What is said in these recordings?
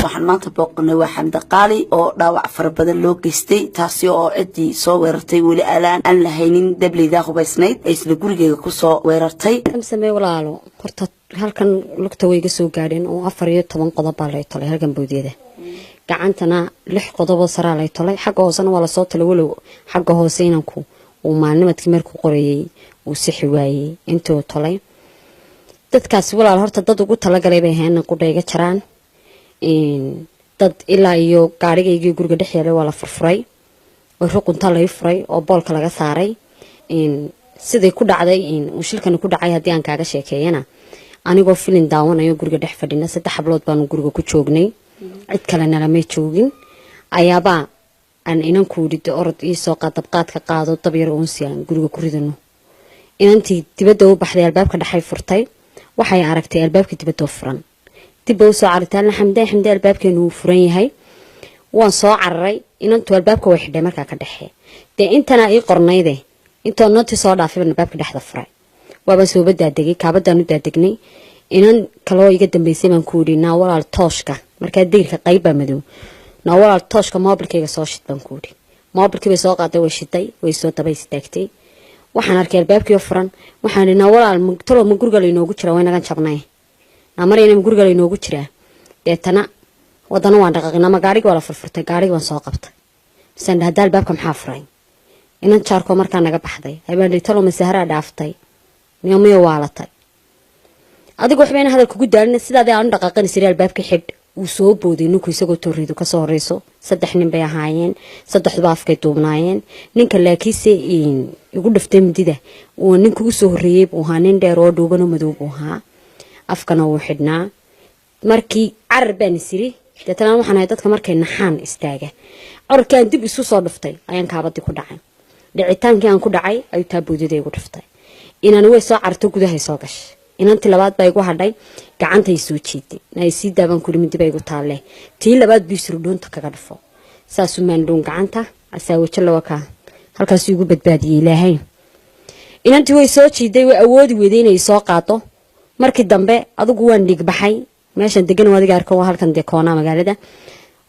waxaan maanta booqnay waa Xamda Qaali oo dhaawac fara badan loo geystay taasi oo cidii soo weerartay wali aan lahaynin dablida hubaysnayd ay isla gurigeega ku soo weerartay samee walaalo horta halkan lugta way iga soo gaadheen oo 14 qodob baa lay tolay halkan boodiyada gacantana 6 qodob oo saraa lay tolay xagga hoosena waa la soo talay walow xagga hoose inanku uu maalnimadkii markuu qorayay uu sixi waayay intuu tolay dadkaas walaal horta dad ugu talagalay bay ahayn ku dhayga jiraan dad ilaa iyo gaarigaygii guriga dhex yeelay waa la furfuray oo ruqunta la furay oo boolka laga saaray sidii ku dhacday shilkan ku dhacay hadii aan kaaga sheekeeyana anigoo filin daawanayo guriga dhex fadhina 3 hablood baan guriga ku joognay cid kale nalama joogin ayaaba aan inan ku dhigto orod ii soo qaadka qaado tabyar oo siyan guriga ku ridano inantii dibadda u baxday albaabka dhaxay furtay waxay aragtay albaabka dibadda furan dib u soo cartaan Xamda albaabkeenu furan yahay waan soo cararay inantu albaabka way xidhay markaa ka dhaxay intana ii qornayde inta nooti soo dhaafay albaabka dhexda furay waaba soo badaadagay kaabadaan u daadagnay inan kaloo iga dambeysay baan ku yiri naa walaal tooshka markaa diirka qayb madow naa walaal tooshka moobilkayga soo shidban ku yiri moobilkii soo qaaday way shiday way soo dabay istaagtay waxaan arkay albaabkii furan waxaan naa walaal tolo ma guriga la inoogu jira way naga jabnay namarayna guriga la inoogu jira deetana wadana waan dhaqaaqnaa ma gaariga wala furfurtay gaariga waan soo qabtay san hadaal albaabka maxaa furay inan jaarko markaa naga baxday habeen tolo ma sahara dhaaftay niyoomay waalatay adigu waxbeen hadal kugu daalin sidaad aan dhaqaaqan sireel albaabka xid uu soo booday ninku isagoo tooridu ka soo horeyso 3 nin bay ahaayeen 3 baafkay duubnaayeen ninka laakiinse igu dhaftay midida oo ninku u soo horeeyay buu ahaa nin dheer oo dhuuban oo madow buu ahaa afkana uu xidhnaa markii arbaan siri dadana waxaan ahay dadka markay naxaan istaaga orkaan dib isu soo dhuftay ayaan kaabadi ku dhacay dhicitaankii aan ku dhacay ayuu taabuudiday igu dhuftay inaan way soo carto gudaha soo gashay inantii labaad bay igu hadhay gacantay soo jiiday nay si daaban ku dhimid bay igu taalle tii labaad biisru doonta kaga dhafo saasu maan doon gacanta asaawajo lawaka halkaas igu badbaadiyay ilaahay inantii way soo jiiday way awoodi weeday inay soo qaato markii dambe adigu waan dhig baxay meeshan degan wadiga arko halkan deekoona magaalada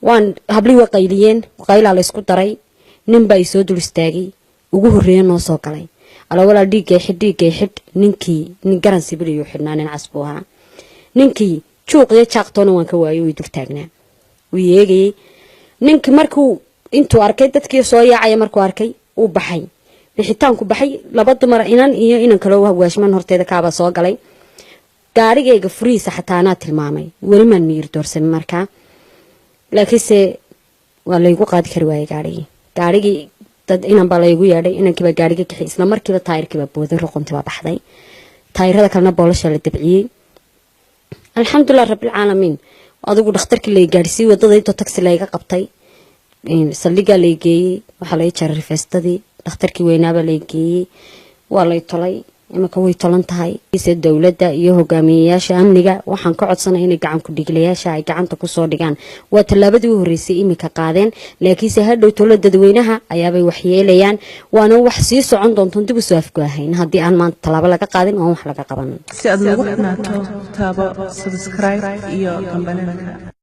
waan habli waqayliyeen qayla la isku daray nin bay soo dul istaagay ugu horeeyay noo soo galay ala wala dhigay xid ninkii nin garan sibiliyo xidhnaanin casbuha ninkii juuqya jaaqtoona waan ka waayo dul taagnaa wii eegay ninkii markuu intuu arkay dadkii soo yaacay markuu arkay uu baxay bixitaanku baxay laba dumar inan iyo inan kale waashman horteeda kaaba soo galay gaarigayga furiisa xataana tilmaamay wali man miir doorsan markaa laakiinse waa la igu qaadi kari waayay gaarigii dad inan baa la igu yeedhay inankiiba gaariga kaxay isla markiiba taayirkiiba booday ruquntiba baxday taayirada kalena boolasha la dabciyay alxamdulillah rabbil caalamiin adigu dhakhtarkii la gaarsiiyay wadada inta taxi la iga qabtay saldhiga la geeyay waxa la jaray feestadii dhakhtarkii weynaaba la geeyay waa la tolay imaka way tolan tahay dawladda iyo hogaamiyayaasha amniga waxaan ka codsanay inay gacan ku dhiglayaasha ay gacanta ku soo dhigaan waa talaabadii u horeysay imika qaadeen laakiinse hadhow tolo dadweynaha ayaabay waxyeelayaan waana wax sii socon doonto dib u soo afgaahayn haddii aan maanta talaabo laga qaadin oo wax laga qaban si aad ugu xidhnaato taabo subscribe iyo kambanada